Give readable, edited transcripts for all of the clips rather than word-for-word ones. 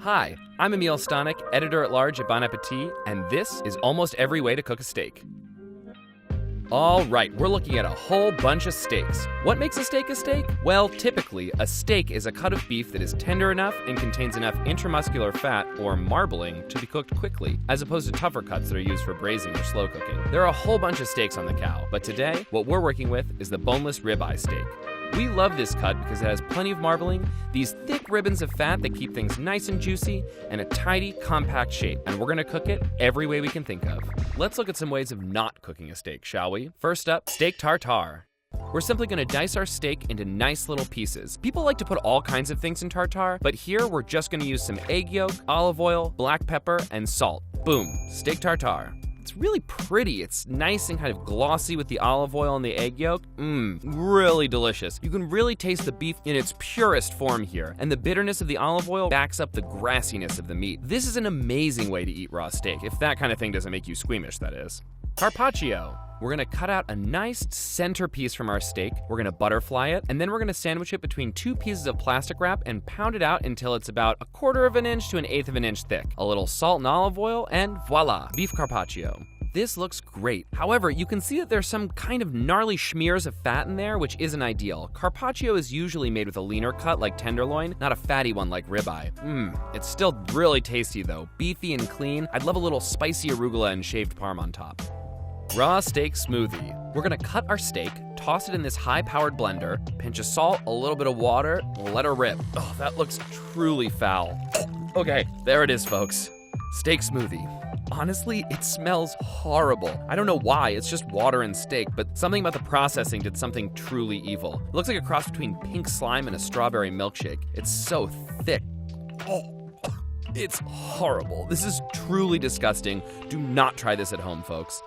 Hi, I'm Amiel Stanek, editor-at-large at Bon Appétit, and this is almost every way to cook a steak. All right, we're looking at a whole bunch of steaks. What makes a steak? Well, typically, a steak is a cut of beef that is tender enough and contains enough intramuscular fat, or marbling, to be cooked quickly, as opposed to tougher cuts that are used for braising or slow cooking. There are a whole bunch of steaks on the cow, but today, what we're working with is the boneless ribeye steak. We love this cut because it has plenty of marbling, these thick ribbons of fat that keep things nice and juicy, and a tidy, compact shape, and we're gonna cook it every way we can think of. Let's look at some ways of not cooking a steak, shall we? First up, steak tartare. We're simply gonna dice our steak into nice little pieces. People like to put all kinds of things in tartare, but here we're just gonna use some egg yolk, olive oil, black pepper, and salt. Boom, steak tartare. It's really pretty. It's nice and kind of glossy with the olive oil and the egg yolk. Really delicious. You can really taste the beef in its purest form here, and the bitterness of the olive oil backs up the grassiness of the meat. This is an amazing way to eat raw steak, if that kind of thing doesn't make you squeamish, that is. Carpaccio. We're gonna cut out a nice center piece from our steak, we're gonna butterfly it, and then we're gonna sandwich it between two pieces of plastic wrap and pound it out until it's about 1/4 of an inch to 1/8 of an inch thick. A little salt and olive oil, and voila, beef carpaccio. This looks great. However, you can see that there's some kind of gnarly smears of fat in there, which isn't ideal. Carpaccio is usually made with a leaner cut like tenderloin, not a fatty one like ribeye. It's still really tasty though, beefy and clean. I'd love a little spicy arugula and shaved parm on top. Raw steak smoothie. We're gonna cut our steak, toss it in this high-powered blender, pinch of salt, a little bit of water, let her rip. Oh, that looks truly foul. Okay, there it is, folks. Steak smoothie. Honestly, it smells horrible. I don't know why, it's just water and steak, but something about the processing did something truly evil. It looks like a cross between pink slime and a strawberry milkshake. It's so thick. Oh, it's horrible. This is truly disgusting. Do not try this at home, folks.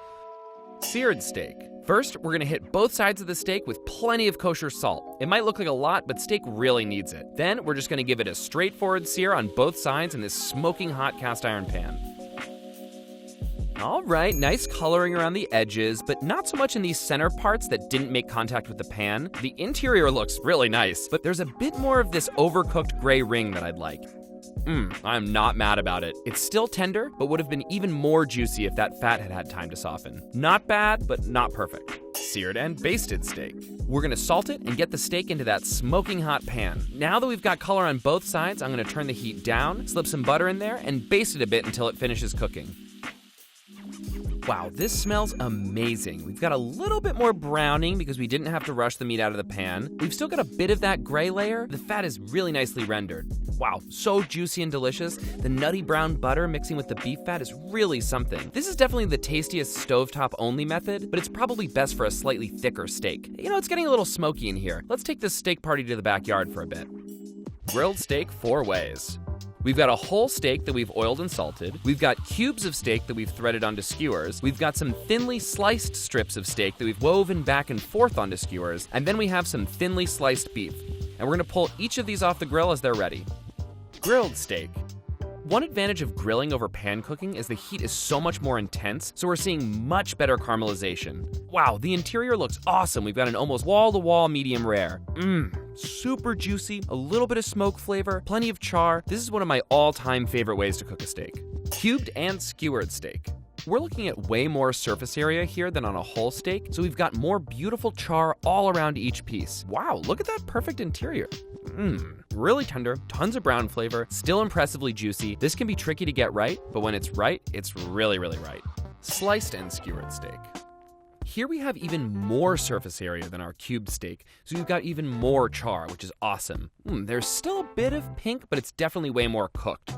Seared steak. First, we're gonna hit both sides of the steak with plenty of kosher salt. It might look like a lot, but steak really needs it. Then, we're just gonna give it a straightforward sear on both sides in this smoking hot cast iron pan. All right, nice coloring around the edges, but not so much in these center parts that didn't make contact with the pan. The interior looks really nice, but there's a bit more of this overcooked gray ring that I'd like. I'm not mad about it. It's still tender, but would have been even more juicy if that fat had had time to soften. Not bad, but not perfect. Seared and basted steak. We're gonna salt it and get the steak into that smoking hot pan. Now that we've got color on both sides, I'm gonna turn the heat down, slip some butter in there, and baste it a bit until it finishes cooking. Wow, this smells amazing. We've got a little bit more browning because we didn't have to rush the meat out of the pan. We've still got a bit of that gray layer. The fat is really nicely rendered. Wow, so juicy and delicious. The nutty brown butter mixing with the beef fat is really something. This is definitely the tastiest stovetop only method, but it's probably best for a slightly thicker steak. You know, it's getting a little smoky in here. Let's take this steak party to the backyard for a bit. Grilled steak 4 ways. We've got a whole steak that we've oiled and salted. We've got cubes of steak that we've threaded onto skewers. We've got some thinly sliced strips of steak that we've woven back and forth onto skewers. And then we have some thinly sliced beef. And we're gonna pull each of these off the grill as they're ready. Grilled steak. One advantage of grilling over pan cooking is the heat is so much more intense, so we're seeing much better caramelization. Wow, the interior looks awesome. We've got an almost wall-to-wall medium rare. Super juicy, a little bit of smoke flavor, plenty of char. This is one of my all-time favorite ways to cook a steak. Cubed and skewered steak. We're looking at way more surface area here than on a whole steak, so we've got more beautiful char all around each piece. Wow, look at that perfect interior. Really tender, tons of brown flavor, still impressively juicy. This can be tricky to get right, but when it's right, it's really, really right. Sliced and skewered steak. Here we have even more surface area than our cubed steak, so we've got even more char, which is awesome. There's still a bit of pink, but it's definitely way more cooked.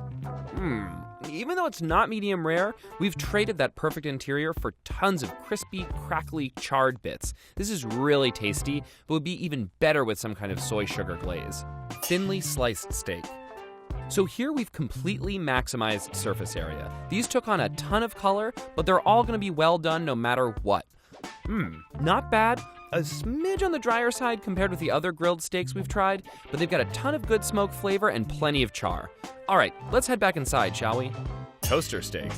Even though it's not medium rare, we've traded that perfect interior for tons of crispy, crackly, charred bits. This is really tasty, but would be even better with some kind of soy sugar glaze. Thinly sliced steak. So here we've completely maximized surface area. These took on a ton of color, but they're all gonna be well done no matter what. Not bad. A smidge on the drier side compared with the other grilled steaks we've tried, but they've got a ton of good smoke flavor and plenty of char. All right, let's head back inside, shall we? Toaster steak.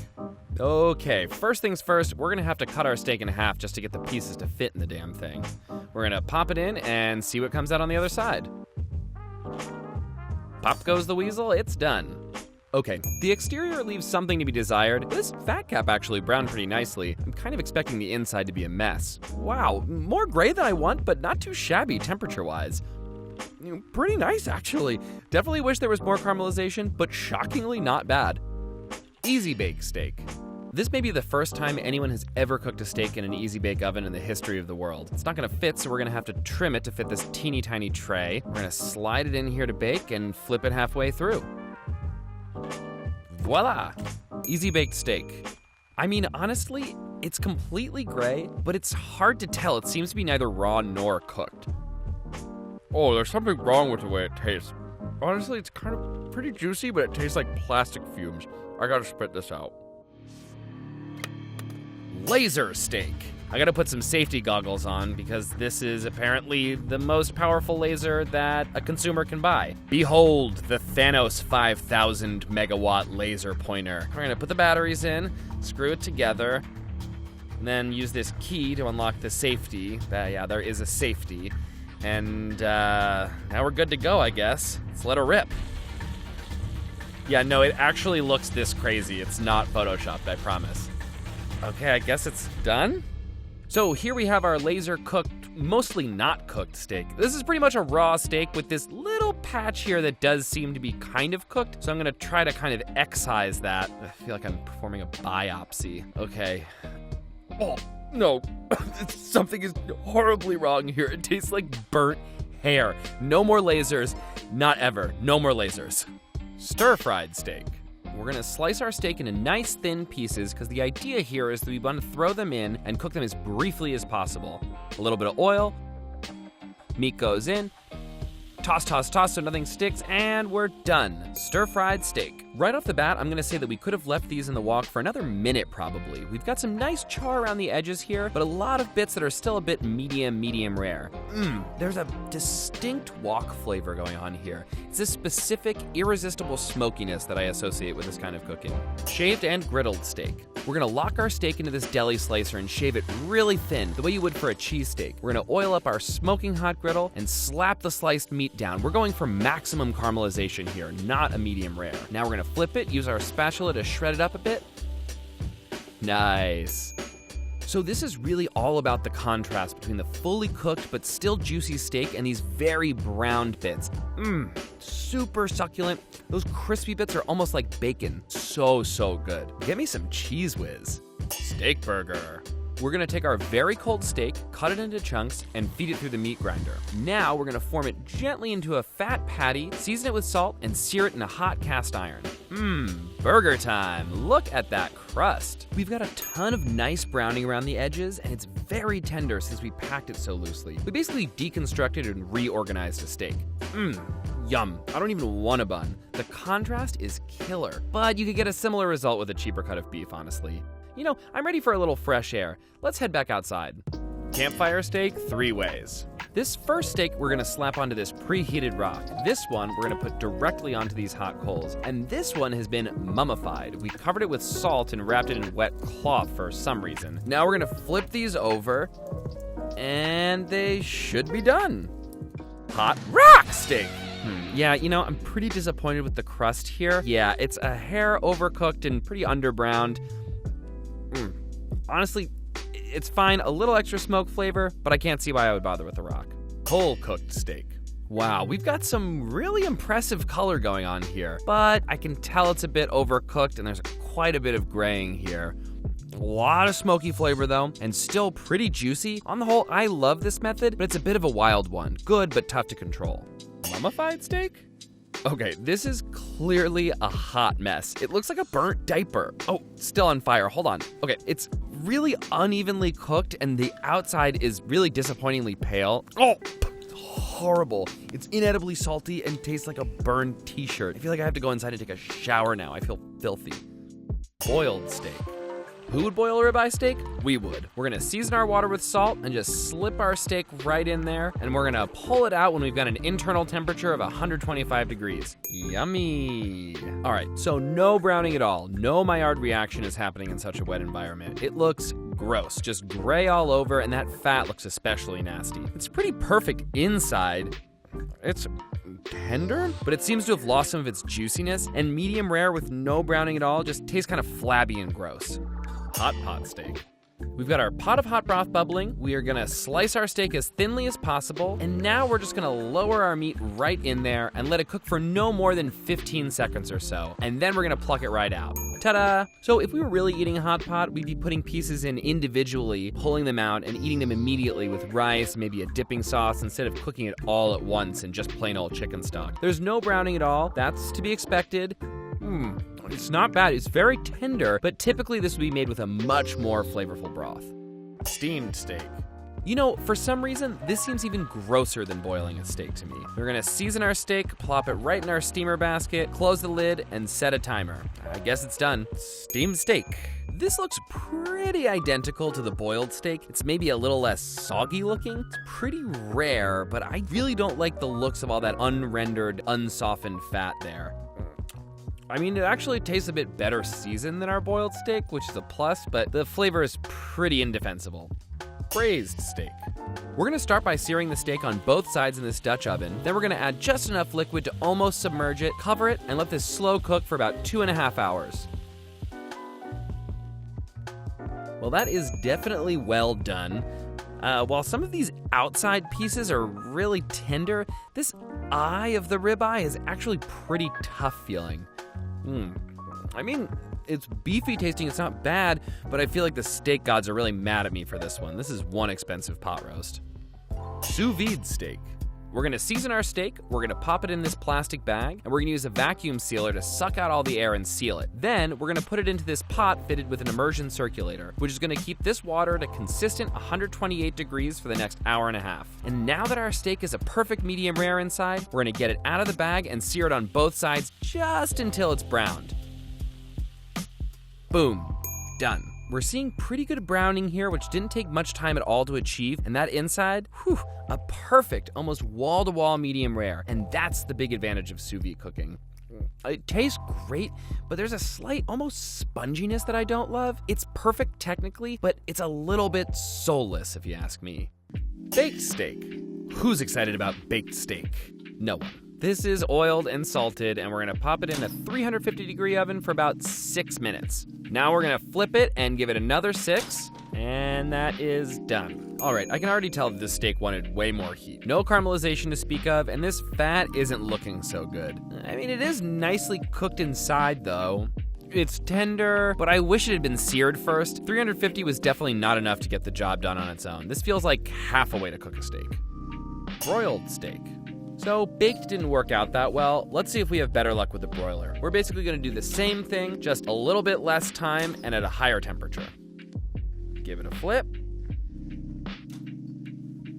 Okay, first things first, we're gonna have to cut our steak in half just to get the pieces to fit in the damn thing. We're gonna pop it in and see what comes out on the other side. Pop goes the weasel, it's done. Okay, the exterior leaves something to be desired. This fat cap actually browned pretty nicely. I'm kind of expecting the inside to be a mess. Wow, more gray than I want, but not too shabby temperature-wise. Pretty nice, actually. Definitely wish there was more caramelization, but shockingly not bad. Easy bake steak. This may be the first time anyone has ever cooked a steak in an easy bake oven in the history of the world. It's not gonna fit, so we're gonna have to trim it to fit this teeny tiny tray. We're gonna slide it in here to bake and flip it halfway through. Voila! Easy baked steak. I mean, honestly, it's completely gray, but it's hard to tell. It seems to be neither raw nor cooked. Oh, there's something wrong with the way it tastes. Honestly, it's kind of pretty juicy, but it tastes like plastic fumes. I gotta spit this out. Laser steak. I gotta put some safety goggles on because this is apparently the most powerful laser that a consumer can buy. Behold the Thanos 5000 megawatt laser pointer. We're gonna put the batteries in, screw it together, and then use this key to unlock the safety. Yeah, there is a safety. And now we're good to go, I guess. Let's let her rip. Yeah, no, it actually looks this crazy. It's not photoshopped, I promise. Okay, I guess it's done? So here we have our laser cooked, mostly not cooked steak. This is pretty much a raw steak with this little patch here that does seem to be kind of cooked. So I'm gonna try to kind of excise that. I feel like I'm performing a biopsy. Okay. Oh, no, something is horribly wrong here. It tastes like burnt hair. No more lasers, not ever, no more lasers. Stir-fried steak. We're gonna slice our steak into nice thin pieces because the idea here is that we want to throw them in and cook them as briefly as possible. A little bit of oil, meat goes in, toss, toss, toss so nothing sticks, and we're done. Stir-fried steak. Right off the bat, I'm gonna say that we could have left these in the wok for another minute probably. We've got some nice char around the edges here, but a lot of bits that are still a bit medium rare. There's a distinct wok flavor going on here. It's this specific, irresistible smokiness that I associate with this kind of cooking. Shaved and griddled steak. We're gonna lock our steak into this deli slicer and shave it really thin, the way you would for a cheesesteak. We're gonna oil up our smoking hot griddle and slap the sliced meat down. We're going for maximum caramelization here, not a medium rare. Now we're gonna flip it, use our spatula to shred it up a bit. Nice. So this is really all about the contrast between the fully cooked but still juicy steak and these very browned bits. Super succulent. Those crispy bits are almost like bacon. So good. Get me some Cheese Whiz. Steak burger. We're gonna take our very cold steak, cut it into chunks, and feed it through the meat grinder. Now we're gonna form it gently into a fat patty, season it with salt, and sear it in a hot cast iron. Burger time. Look at that crust. We've got a ton of nice browning around the edges, and it's very tender since we packed it so loosely. We basically deconstructed and reorganized a steak. Yum. I don't even want a bun. The contrast is killer, but you could get a similar result with a cheaper cut of beef, honestly. You know, I'm ready for a little fresh air. Let's head back outside. Campfire steak 3 ways. This first steak we're gonna slap onto this preheated rock. This one we're gonna put directly onto these hot coals. And this one has been mummified. We covered it with salt and wrapped it in wet cloth for some reason. Now we're gonna flip these over and they should be done. Hot rock steak. Yeah, you know, I'm pretty disappointed with the crust here. Yeah, it's a hair overcooked and pretty underbrowned. Honestly, it's fine, a little extra smoke flavor, but I can't see why I would bother with the rock. Whole cooked steak. Wow, we've got some really impressive color going on here, but I can tell it's a bit overcooked and there's quite a bit of graying here. A lot of smoky flavor though, and still pretty juicy. On the whole, I love this method, but it's a bit of a wild one. Good, but tough to control. Mummified steak? Okay, this is clearly a hot mess. It looks like a burnt diaper. Oh, still on fire, hold on. Okay, it's really unevenly cooked and the outside is really disappointingly pale. Oh, horrible. It's inedibly salty and tastes like a burned t-shirt. I feel like I have to go inside and take a shower now. I feel filthy. Boiled steak. Who would boil a ribeye steak? We would. We're gonna season our water with salt and just slip our steak right in there, and we're gonna pull it out when we've got an internal temperature of 125 degrees. Yummy. All right, so no browning at all. No Maillard reaction is happening in such a wet environment. It looks gross, just gray all over, and that fat looks especially nasty. It's pretty perfect inside. It's tender, but it seems to have lost some of its juiciness, and medium rare with no browning at all just tastes kind of flabby and gross. Hot pot steak. We've got our pot of hot broth bubbling. We are gonna slice our steak as thinly as possible, and now we're just gonna lower our meat right in there and let it cook for no more than 15 seconds or so, and then we're gonna pluck it right out. Ta-da! So if we were really eating a hot pot, we'd be putting pieces in individually, pulling them out, and eating them immediately with rice, maybe a dipping sauce, instead of cooking it all at once in just plain old chicken stock. There's no browning at all. That's to be expected. It's not bad. It's very tender, but typically this would be made with a much more flavorful broth. Steamed steak. You know, for some reason, this seems even grosser than boiling a steak to me. We're gonna season our steak, plop it right in our steamer basket, close the lid, and set a timer. I guess it's done. Steamed steak. This looks pretty identical to the boiled steak. It's maybe a little less soggy looking. It's pretty rare, but I really don't like the looks of all that unrendered, unsoftened fat there. I mean, it actually tastes a bit better seasoned than our boiled steak, which is a plus, but the flavor is pretty indefensible. Braised steak. We're gonna start by searing the steak on both sides in this Dutch oven. Then we're gonna add just enough liquid to almost submerge it, cover it, and let this slow cook for about 2.5 hours. Well, that is definitely well done. While some of these outside pieces are really tender, this eye of the ribeye is actually pretty tough feeling. I mean, it's beefy tasting, it's not bad, but I feel like the steak gods are really mad at me for this one. This is one expensive pot roast. Sous-vide steak. We're gonna season our steak, we're gonna pop it in this plastic bag, and we're gonna use a vacuum sealer to suck out all the air and seal it. Then, we're gonna put it into this pot fitted with an immersion circulator, which is gonna keep this water at a consistent 128 degrees for the next hour and a half. And now that our steak is a perfect medium rare inside, we're gonna get it out of the bag and sear it on both sides just until it's browned. Boom, done. We're seeing pretty good browning here, which didn't take much time at all to achieve, and that inside, a perfect, almost wall-to-wall medium rare, and that's the big advantage of sous vide cooking. It tastes great, but there's a slight, almost sponginess that I don't love. It's perfect technically, but it's a little bit soulless if you ask me. Baked steak. Who's excited about baked steak? No one. This is oiled and salted, and we're gonna pop it in a 350-degree oven for about 6 minutes. Now we're gonna flip it and give it another 6, and that is done. All right, I can already tell that this steak wanted way more heat. No caramelization to speak of, and this fat isn't looking so good. I mean, it is nicely cooked inside, though. It's tender, but I wish it had been seared first. 350 was definitely not enough to get the job done on its own. This feels like half a way to cook a steak. Broiled steak. So baked didn't work out that well. Let's see if we have better luck with the broiler. We're basically gonna do the same thing, just a little bit less time and at a higher temperature. Give it a flip.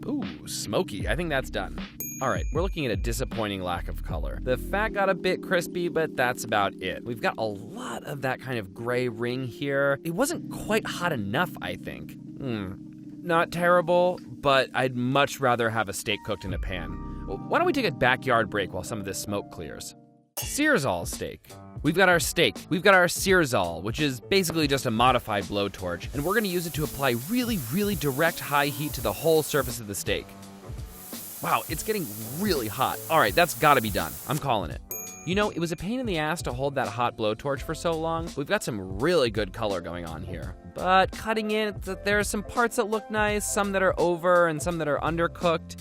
Ooh, smoky. I think that's done. All right, we're looking at a disappointing lack of color. The fat got a bit crispy, but that's about it. We've got a lot of that kind of gray ring here. It wasn't quite hot enough, I think. Not terrible, but I'd much rather have a steak cooked in a pan. Why don't we take a backyard break while some of this smoke clears? Searzall steak. We've got our steak. We've got our searzall, which is basically just a modified blowtorch, and we're gonna use it to apply really, really direct high heat to the whole surface of the steak. Wow, it's getting really hot. All right, that's gotta be done. I'm calling it. You know, it was a pain in the ass to hold that hot blowtorch for so long. We've got some really good color going on here. But cutting in, there are some parts that look nice, some that are over, and some that are undercooked.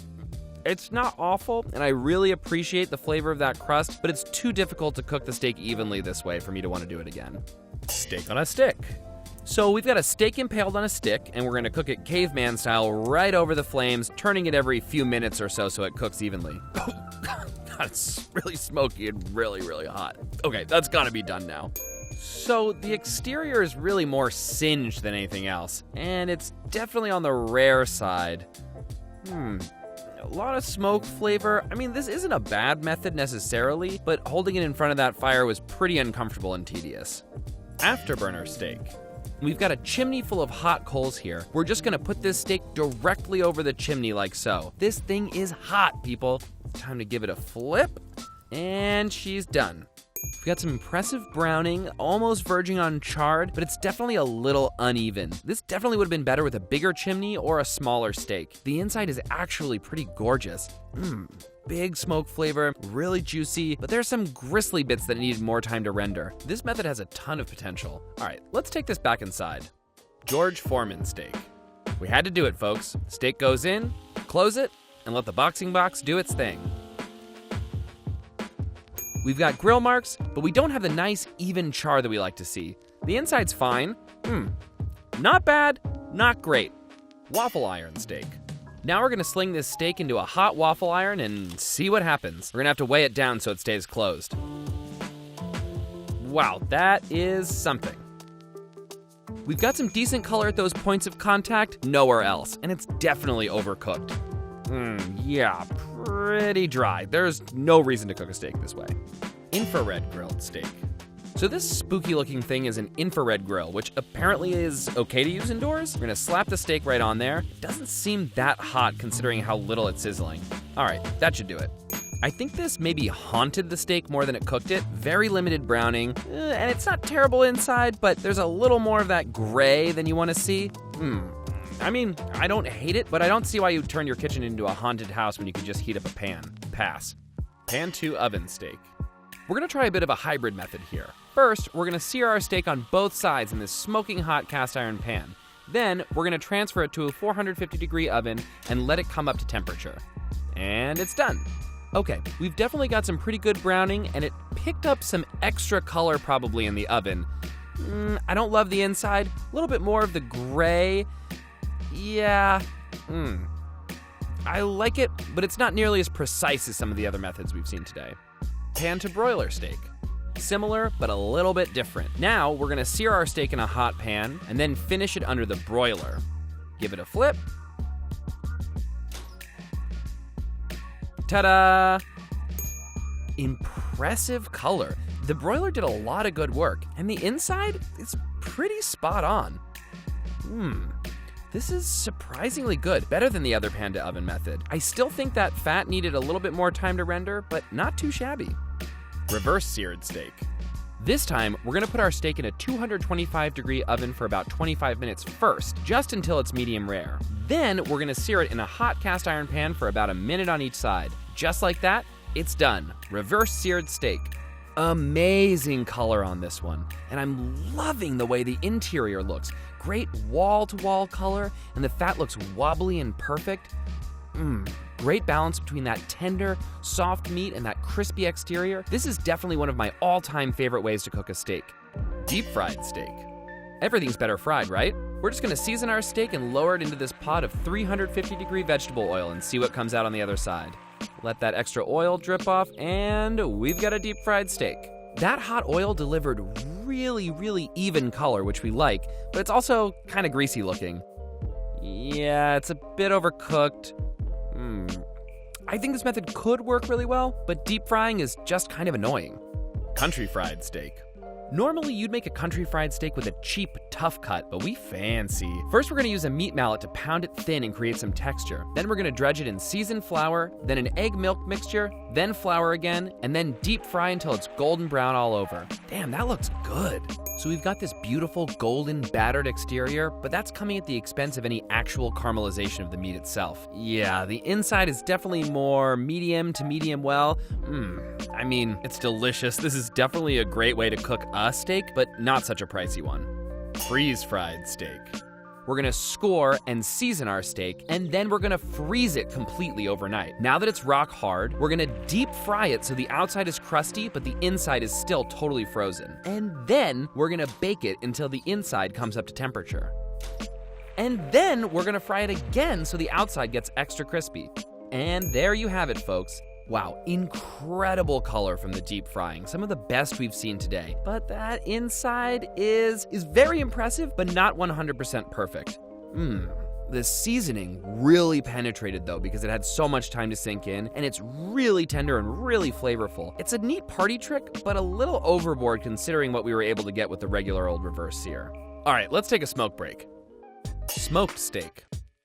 It's not awful, and I really appreciate the flavor of that crust, but it's too difficult to cook the steak evenly this way for me to want to do it again. Steak on a stick. So we've got a steak impaled on a stick, and we're gonna cook it caveman style right over the flames, turning it every few minutes or so it cooks evenly. God, it's really smoky and really, really hot. Okay, that's gotta be done now. So the exterior is really more singed than anything else, and it's definitely on the rare side. A lot of smoke flavor. I mean, this isn't a bad method necessarily, but holding it in front of that fire was pretty uncomfortable and tedious. Afterburner steak. We've got a chimney full of hot coals here. We're just gonna put this steak directly over the chimney like so. This thing is hot, people. Time to give it a flip, and she's done. We got some impressive browning, almost verging on charred, but it's definitely a little uneven. This definitely would have been better with a bigger chimney or a smaller steak. The inside is actually pretty gorgeous. big smoke flavor, really juicy, but there's some gristly bits that need more time to render. This method has a ton of potential. All right, let's take this back inside. George Foreman steak. We had to do it, folks. Steak goes in, close it, and let the boxing box do its thing. We've got grill marks, but we don't have the nice, even char that we like to see. The inside's fine. Not bad, not great. Waffle iron steak. Now we're gonna sling this steak into a hot waffle iron and see what happens. We're gonna have to weigh it down so it stays closed. Wow, that is something. We've got some decent color at those points of contact, nowhere else, and it's definitely overcooked. Yeah, pretty dry. There's no reason to cook a steak this way. Infrared grilled steak. So this spooky looking thing is an infrared grill, which apparently is okay to use indoors. We're gonna slap the steak right on there. It doesn't seem that hot considering how little it's sizzling. All right, that should do it. I think this maybe haunted the steak more than it cooked it. Very limited browning, and it's not terrible inside, but there's a little more of that gray than you wanna see. I mean, I don't hate it, but I don't see why you'd turn your kitchen into a haunted house when you could just heat up a pan. Pass. Pan to oven steak. We're gonna try a bit of a hybrid method here. First, we're gonna sear our steak on both sides in this smoking hot cast iron pan. Then, we're gonna transfer it to a 450-degree oven and let it come up to temperature. And it's done. Okay, we've definitely got some pretty good browning, and it picked up some extra color probably in the oven. I don't love the inside. A little bit more of the gray. Yeah, I like it, but it's not nearly as precise as some of the other methods we've seen today. Pan to broiler steak. Similar, but a little bit different. Now, we're gonna sear our steak in a hot pan and then finish it under the broiler. Give it a flip. Ta-da! Impressive color. The broiler did a lot of good work, and the inside is pretty spot on. This is surprisingly good, better than the other pan to oven method. I still think that fat needed a little bit more time to render, but not too shabby. Reverse seared steak. This time, we're gonna put our steak in a 225-degree oven for about 25 minutes first, just until it's medium rare. Then, we're gonna sear it in a hot cast iron pan for about a minute on each side. Just like that, it's done. Reverse seared steak. Amazing color on this one, and I'm loving the way the interior looks. Great wall-to-wall color, and the fat looks wobbly and perfect. Great balance between that tender, soft meat and that crispy exterior. This is definitely one of my all-time favorite ways to cook a steak. Deep fried steak. Everything's better fried, right? We're just gonna season our steak and lower it into this pot of 350-degree vegetable oil and see what comes out on the other side. Let that extra oil drip off, and we've got a deep fried steak. That hot oil delivered really even color, which we like, but it's also kind of greasy looking. Yeah, it's a bit overcooked. I think this method could work really well, but deep frying is just kind of annoying. Country fried steak. Normally, you'd make a country fried steak with a cheap, tough cut, but we fancy. First, we're gonna use a meat mallet to pound it thin and create some texture. Then we're gonna dredge it in seasoned flour, then an egg milk mixture, then flour again, and then deep fry until it's golden brown all over. Damn, that looks good. So we've got this beautiful golden battered exterior, but that's coming at the expense of any actual caramelization of the meat itself. Yeah, the inside is definitely more medium to medium well. I mean, it's delicious. This is definitely a great way to cook a steak, but not such a pricey one. Freeze-fried steak. We're gonna score and season our steak, and then we're gonna freeze it completely overnight. Now that it's rock hard, we're gonna deep fry it so the outside is crusty, but the inside is still totally frozen. And then we're gonna bake it until the inside comes up to temperature. And then we're gonna fry it again so the outside gets extra crispy. And there you have it, folks. Wow, incredible color from the deep frying. Some of the best we've seen today. But that inside is very impressive, but not 100% perfect. The seasoning really penetrated though because it had so much time to sink in, and it's really tender and really flavorful. It's a neat party trick, but a little overboard considering what we were able to get with the regular old reverse sear. All right, let's take a smoke break. Smoked steak.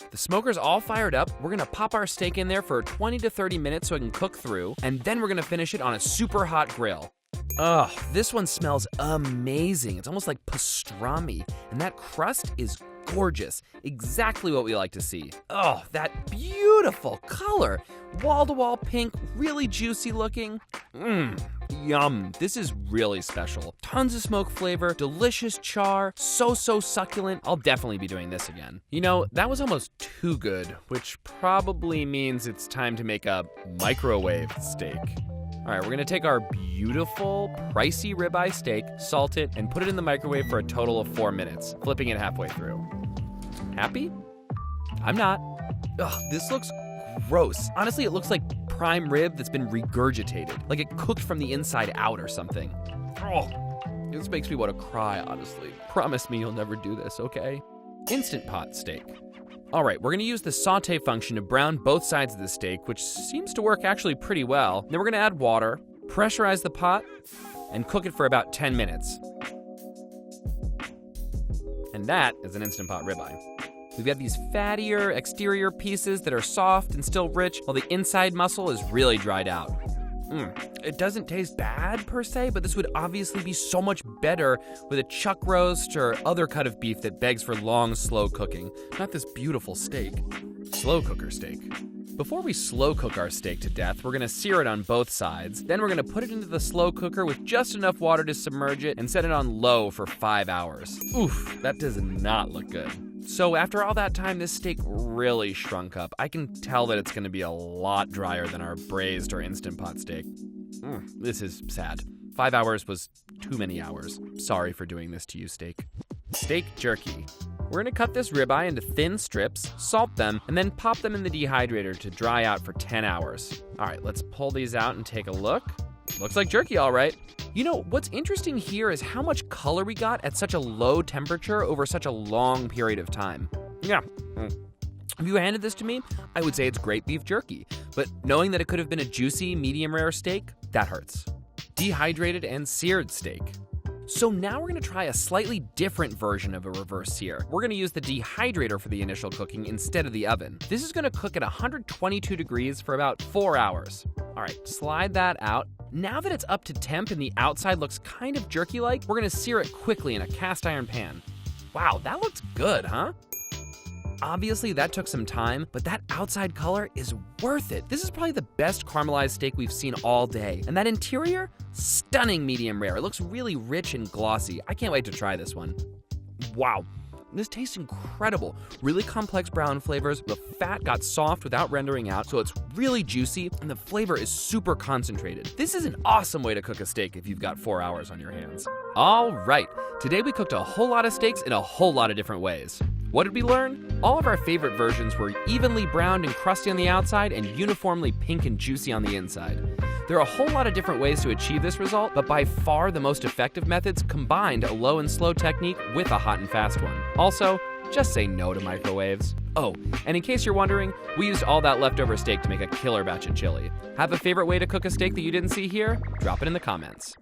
The smoker's all fired up. We're gonna pop our steak in there for 20 to 30 minutes so it can cook through, and then we're gonna finish it on a super hot grill. This one smells amazing. It's almost like pastrami, and that crust is gorgeous. Exactly what we like to see. Oh, that beautiful color. Wall-to-wall pink, really juicy looking. Yum. This is really special. Tons of smoke flavor, delicious char, so succulent. I'll definitely be doing this again. You know, that was almost too good, which probably means it's time to make a microwave steak. All right, we're gonna take our beautiful, pricey ribeye steak, salt it, and put it in the microwave for a total of 4 minutes, flipping it halfway through. Happy? I'm not. Ugh, this looks gross. Honestly, it looks like prime rib that's been regurgitated, like it cooked from the inside out or something. Oh, this makes me want to cry, honestly. Promise me you'll never do this, okay? Instant Pot steak. All right, we're gonna use the saute function to brown both sides of the steak, which seems to work actually pretty well. Then we're gonna add water, pressurize the pot, and cook it for about 10 minutes. And that is an Instant Pot ribeye. We've got these fattier exterior pieces that are soft and still rich, while the inside muscle is really dried out. It doesn't taste bad per se, but this would obviously be so much better with a chuck roast or other cut of beef that begs for long, slow cooking. Not this beautiful steak. Slow cooker steak. Before we slow cook our steak to death, we're gonna sear it on both sides. Then we're gonna put it into the slow cooker with just enough water to submerge it and set it on low for 5 hours. Oof, that does not look good. So after all that time, this steak really shrunk up. I can tell that it's gonna be a lot drier than our braised or Instant Pot steak. This is sad. 5 hours was too many hours. Sorry for doing this to you, steak. Steak jerky. We're gonna cut this ribeye into thin strips, salt them, and then pop them in the dehydrator to dry out for 10 hours. All right, let's pull these out and take a look. Looks like jerky, all right. You know, what's interesting here is how much color we got at such a low temperature over such a long period of time. Yeah. If you handed this to me, I would say it's great beef jerky. But knowing that it could have been a juicy, medium rare steak, that hurts. Dehydrated and seared steak. So now we're gonna try a slightly different version of a reverse sear. We're gonna use the dehydrator for the initial cooking instead of the oven. This is gonna cook at 122 degrees for about 4 hours. All right, slide that out. Now that it's up to temp and the outside looks kind of jerky-like, we're gonna sear it quickly in a cast iron pan. Wow, that looks good, huh? Obviously, that took some time, but that outside color is worth it. This is probably the best caramelized steak we've seen all day. And that interior, stunning medium rare. It looks really rich and glossy. I can't wait to try this one. Wow. This tastes incredible. Really complex brown flavors. The fat got soft without rendering out, so it's really juicy, and the flavor is super concentrated. This is an awesome way to cook a steak if you've got 4 hours on your hands. All right, today we cooked a whole lot of steaks in a whole lot of different ways. What did we learn? All of our favorite versions were evenly browned and crusty on the outside and uniformly pink and juicy on the inside. There are a whole lot of different ways to achieve this result, but by far the most effective methods combined a low and slow technique with a hot and fast one. Also, just say no to microwaves. Oh, and in case you're wondering, we used all that leftover steak to make a killer batch of chili. Have a favorite way to cook a steak that you didn't see here? Drop it in the comments.